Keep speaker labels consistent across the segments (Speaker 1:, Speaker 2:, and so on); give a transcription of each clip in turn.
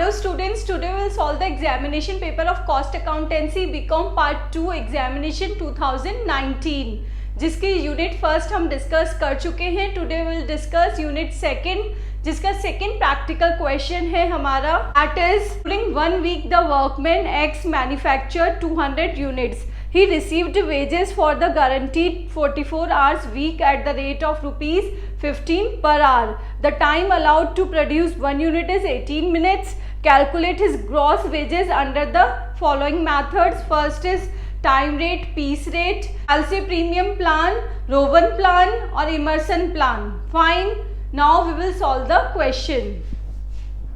Speaker 1: Hello students, today we will solve the examination paper of Cost Accountancy BCom Part 2 Examination 2019 जिसकी unit first हम discuss कर चुके हैं. Today will discuss unit second जिसका second practical question है हमारा. That is during 1 week the workman X manufacture 200 units. He received wages for the guaranteed 44 hours week at the rate of rupees 15 per hour. The time allowed to produce 1 unit is 18 minutes. Calculate his gross wages under the following methods. First is time rate, piece rate, LC premium plan, Rowan plan or Emerson plan. Fine. Now we will solve the question.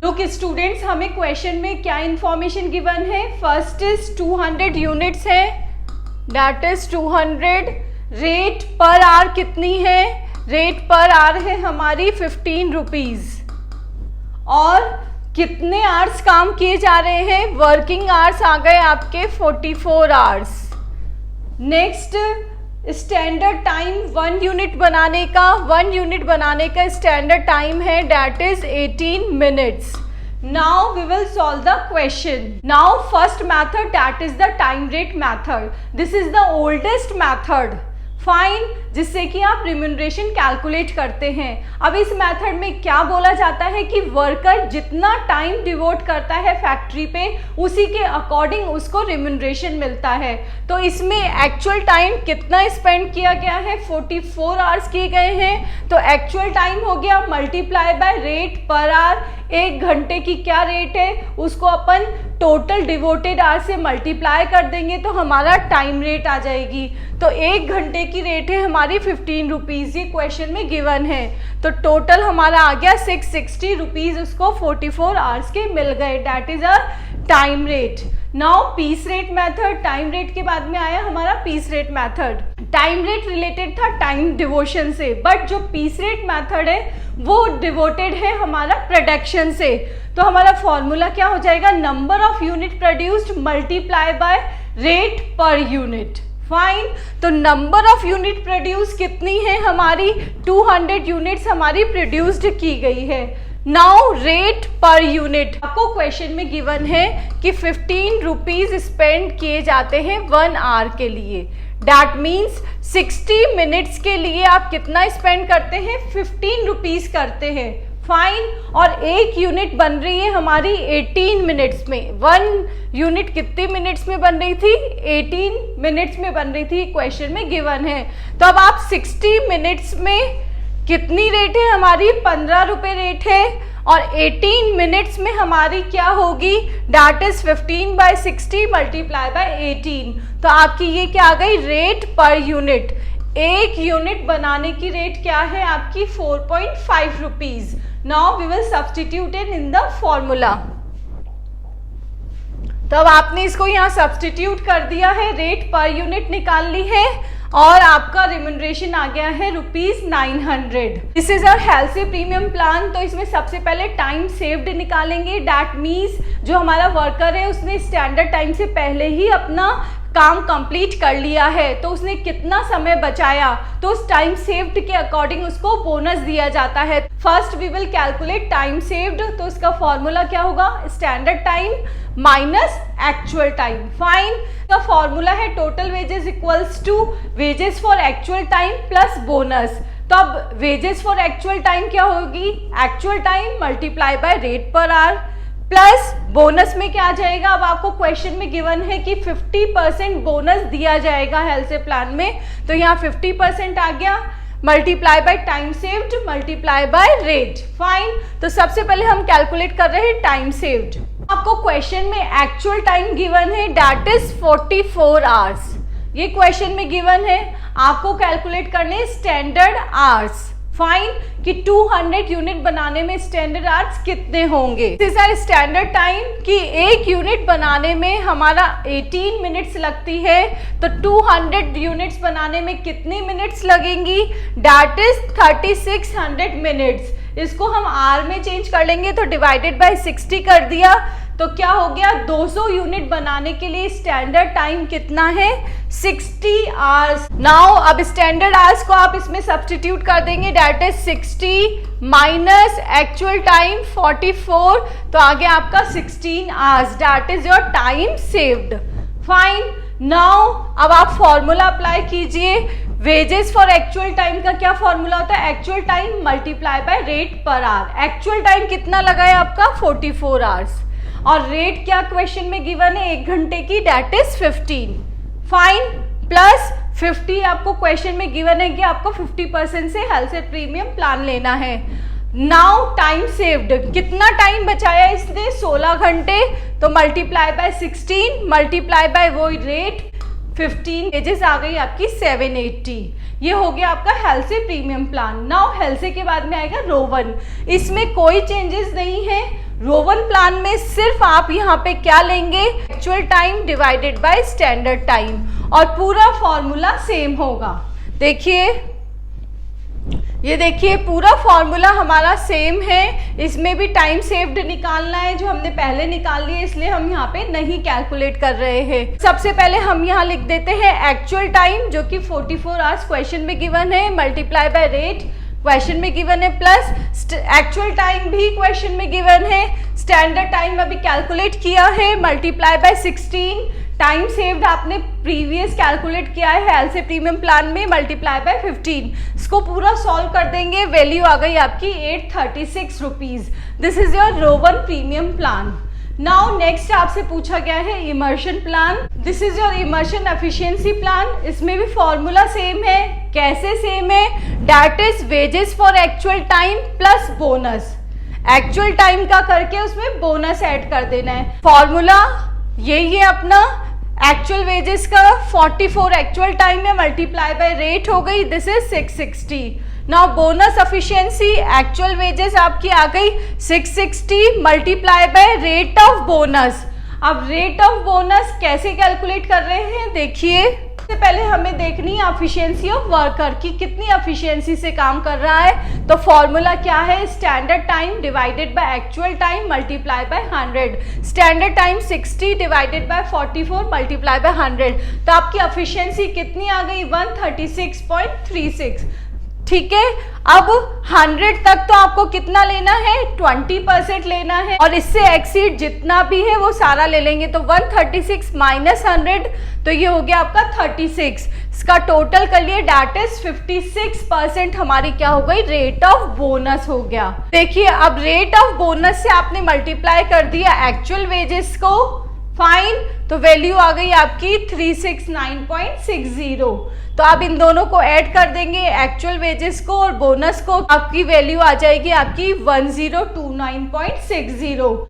Speaker 1: Look students, हमें question में क्या information given है. First is 200 units है, that is 200. Rate per our कितनी है? Rate per our है हमारी 15 rupees. और कितने आवर्स काम किए जा रहे हैं? वर्किंग आवर्स आ गए आपके 44 hours. Next standard time 1 unit बनाने का. 1 यूनिट बनाने का स्टैंडर्ड टाइम है, that is 18 minutes. Now we will solve the question. Now first method, that is the time rate method. This is the oldest method. Fine, जिससे कि आप remuneration calculate करते हैं. अब इस मेथड में क्या बोला जाता है कि वर्कर जितना टाइम डिवोट करता है फैक्ट्री पे उसी के अकॉर्डिंग उसको रिम्यूनरेशन मिलता है. तो इसमें एक्चुअल टाइम कितना स्पेंड किया गया है? 44 आवर्स किए गए हैं. तो एक्चुअल टाइम हो गया multiply by rate per our. 1 घंटे की क्या रेट है उसको अपन टोटल डिवोटेड आवर से मल्टीप्लाई कर देंगे तो हमारा टाइम रेट आ जाएगी. तो 1 घंटे की रेट है हमारी 15 रुपीज़. ये क्वेश्चन में गिवन है. तो टोटल हमारा आ गया 660 रुपीज़. उसको 44 आवर्स के मिल गए. That is a time rate. Now piece rate method. Time rate के बाद में आया हमारा piece rate method. Time rate related था टाइम डिवोशन से, बट जो पीस रेट मेथड है वो डिवोटेड है हमारा प्रोडक्शन से. तो हमारा फॉर्मूला क्या हो जाएगा? Number of unit produced multiply by rate per unit. Fine. तो नंबर ऑफ यूनिट प्रोड्यूस कितनी है हमारी? 200 यूनिट्स हमारी प्रोड्यूस्ड की गई है. नाउ रेट पर यूनिट आपको क्वेश्चन में गिवन है कि 15 रुपीज स्पेंड किए जाते हैं 1 आवर के लिए. डैट मीन्स 60 मिनट्स के लिए आप कितना स्पेंड करते हैं? 15 रुपीज करते हैं. फाइन. और 1 यूनिट बन रही है हमारी 18 मिनट्स में. 1 यूनिट कितने मिनट्स में बन रही थी? 18 मिनट्स में बन रही थी. क्वेश्चन में गिवन है. तो अब आप 60 मिनट्स में कितनी रेट है हमारी? 15 रुपये रेट है. और 18 मिनट्स में हमारी क्या होगी? That is 15 by 60 multiply by 18. तो आपकी ये क्या आ गई? Rate per unit. 1 यूनिट बनाने की रेट क्या है आपकी? 4.5 rupees. Now we will substitute in the formula. तो अब आपने इसको यहाँ सब्सटीट्यूट कर दिया है, रेट पर यूनिट निकाल ली है और आपका रिम्यूनरेशन आ गया है ₹900. This is a Halsey premium plan. तो इसमें सबसे पहले टाइम सेव्ड निकालेंगे. डैट मीन्स जो हमारा वर्कर है उसने स्टैंडर्ड टाइम से पहले ही अपना काम कंप्लीट कर लिया है, तो उसने कितना समय बचाया, तो उस टाइम सेव्ड के अकॉर्डिंग उसको बोनस दिया जाता है. First we will calculate time saved. तो इसका फॉर्मूला क्या होगा? Standard time minus actual time. Fine. का फॉर्मूला है total wages equals to wages for actual time plus bonus. तो अब वेजेस फॉर एक्चुअल टाइम क्या होगी? Actual time multiply by rate per hour plus bonus में क्या आ जाएगा? अब आपको क्वेश्चन में गिवन है कि 50% बोनस दिया जाएगा हेल्थ प्लान में. तो यहाँ 50% आ गया multiply by time saved multiply by rate. Fine. तो सबसे पहले हम कैलकुलेट कर रहे हैं टाइम सेव्ड. आपको क्वेश्चन में एक्चुअल टाइम गिवन है, दैट इज 44 आवर्स. ये क्वेश्चन में गिवन है. आपको कैलकुलेट करने स्टैंडर्ड आवर्स. फाइन. कि 200 यूनिट बनाने में स्टैंडर्ड आवर्स कितने होंगे? दिस आर स्टैंडर्ड टाइम कि 1 यूनिट बनाने में हमारा 18 मिनट्स लगती है. तो 200 यूनिट्स बनाने में कितनी मिनट्स लगेंगी? That is 3600 minutes. इसको हम आर में चेंज कर लेंगे तो डिवाइडेड बाय 60 कर दिया. तो क्या हो गया, 200 यूनिट बनाने के लिए स्टैंडर्ड टाइम कितना है, 60 आवर्स। नाउ अब स्टैंडर्ड आवर्स को आप इसमें सब्स्टिट्यूट कर देंगे, that is 60 minus actual time 44, तो आगे आपका 16 hours, that is your time saved. Fine. Now अब आप फॉर्मूला अप्लाई कीजिए। वेजेस फॉर एक्चुअल टाइम का क्या फॉर्मूला होता है, actual time multiply by rate per our. Actual time कितना लगा है आपका 44 आवर्स, और रेट क्या क्वेश्चन में गिवन है 1 घंटे की, दैट इज 15। फाइन। प्लस 50 आपको क्वेश्चन में गिवन है कि आपको 50% से हेल्थ प्रीमियम प्लान लेना है। नाउ टाइम सेव्ड, कितना टाइम बचाया इसने, 16 घंटे, तो मल्टीप्लाई बाय 16 मल्टीप्लाई बाय वो रेट 15, वेजेस आ गई आपकी 780। ये हो गया आपका हेल्थ से प्रीमियम प्लान। नाउ हेल्थ से के बाद में आएगा रोवन, इसमें कोई चेंजेस नहीं है। रोवन प्लान में सिर्फ आप यहाँ पे क्या लेंगे, actual time divided by standard time, और पूरा फॉर्मूला सेम होगा। देखिए, ये देखिए पूरा फॉर्मूला हमारा सेम है, इसमें भी टाइम सेव्ड निकालना है जो हमने पहले निकाल लिया, इसलिए हम यहाँ पे नहीं कैलकुलेट कर रहे हैं। सबसे पहले हम यहाँ लिख देते हैं एक्चुअल टाइम जो कि 44 आवर्स क्वेश्चन में गिवन है, मल्टीप्लाई बाय रेट क्वेश्चन में गिवन है, प्लस एक्चुअल टाइम भी क्वेश्चन में गिवन है, स्टैंडर्ड टाइम अभी कैलकुलेट किया है, मल्टीप्लाई बाय 16, टाइम सेव्ड आपने प्रीवियस कैलकुलेट किया है हेल्थ से प्रीमियम प्लान में, मल्टीप्लाई बाय 15। इसको पूरा सॉल्व कर देंगे, वैल्यू आ गई आपकी 836 rupees. This is your Rowan premium plan. Now next आपसे पूछा गया है immersion plan. This is your immersion efficiency plan. इसमें भी फॉर्मूला सेम है। कैसे सेम है, that is wages for actual time plus bonus. Actual time का करके उसमें बोनस ऐड कर देना है। फॉर्मूला यही है अपना, एक्चुअल वेजेस का 44 एक्चुअल टाइम में मल्टीप्लाई बाय रेट हो गई, this is 660। Now bonus efficiency, actual wages आपकी आ गई 660 multiply by rate of bonus. अब रेट ऑफ बोनस कैसे कैलकुलेट कर रहे हैं, देखिए सबसे पहले हमें देखनी है एफिशिएंसी ऑफ वर्कर की कितनी एफिशिएंसी से काम कर रहा है। तो फॉर्मूला क्या है, standard time divided by actual time multiply bye 100। Standard time 60 divided by 44 multiply by 100, तो आपकी एफिशिएंसी कितनी आ गई 136.36। ठीक है, अब 100 तक तो आपको कितना लेना है, 20% लेना है, और इससे एक्सीड जितना भी है वो सारा ले लेंगे। तो 136 माइनस 100, तो ये हो गया आपका 36। इसका टोटल कर लिए, दैट इज 56% हमारी क्या हो गई, रेट ऑफ बोनस हो गया। देखिए अब रेट ऑफ बोनस से आपने मल्टीप्लाई कर दिया एक्चुअल वेजेस को, फाइन, तो वैल्यू आ गई आपकी 369.60। तो आप इन दोनों को ऐड कर देंगे, एक्चुअल वेजेस को और बोनस को, आपकी वैल्यू आ जाएगी आपकी 1029.60।